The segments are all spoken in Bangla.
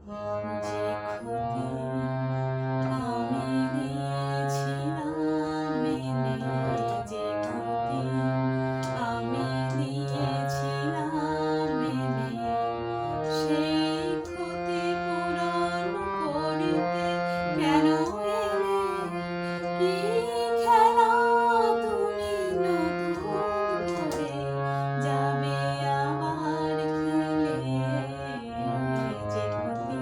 যে ক্ষতি আমি দিয়েছিলাম মেনে, যে ক্ষতি আমি দিয়েছিলাম মেনে, সেই ক্ষতি পূরণ করিতে কেন এলে? কি খেলা তুমি নতুন করে যাবে আবার খেলে? যে ক্ষতি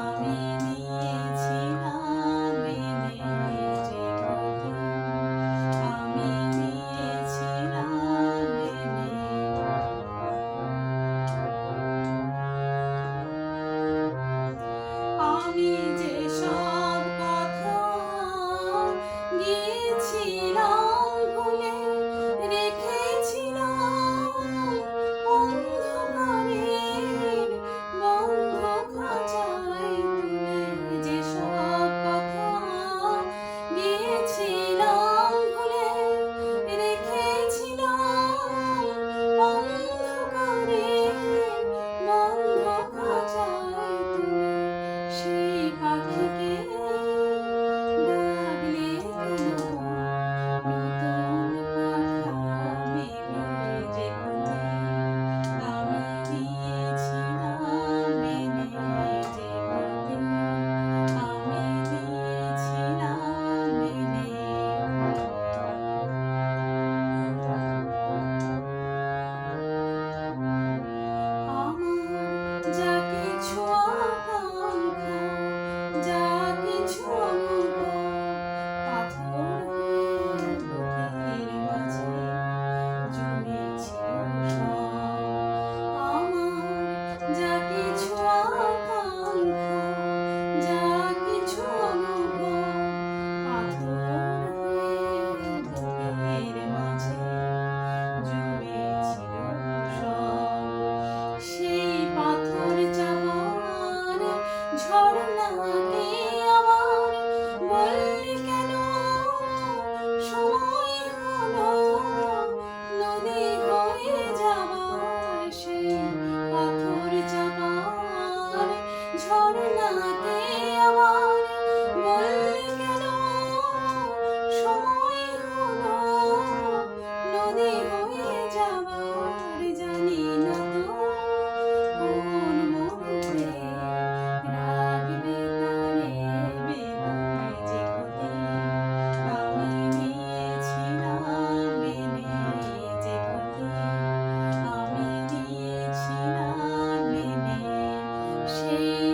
আমি দিয়েছিলাম মেনে, যে ক্ষতি আমি দিয়েছিলাম মেনে, আমি যে সব কথা গিয়েছিলাম ভুলে, রেখেছিলাম অন্ধকারের বন্ধ খাঁচায় তুলে। যে সব কথা গিয়েছিলাম ভুলে, রেখেছিলাম অন্ধকারের বন্ধ খাঁচায় তুলে। সেই পাখিকে ডাকলে কেন নতুন পাখা মেলে? যে ক্ষতি আমি দিয়েছিলাম মেনে, যে ক্ষতি আমি দিয়েছিলাম মেনে, আমার যা কিছু আকাঙ্ক্ষা, যা কিছু অনুভব, পাথর হয়ে বুকের মাঝে জমেছিল সব। আমার যা কিছু আকাঙ্ক্ষা, যা কিছু অনুভব, পাথর হয়ে বুকের মাঝে জমেছিল সব। সেই পাথর চাপার ঝরনাকে আবার বললি কেন? সময় হলো নদী হয়ে যাবার। সেই পাথর চাপার ঝরনাকে আবার বললি কেন? সময় হলো নদী হয়ে যাবার। জানি না তো কোন মুহূর্তে রাখবে তারে বেদনে। যে ক্ষতি আমি দিয়েছিলাম মেনে, যে ক্ষতি আমি দিয়েছিলাম মেনে, সেই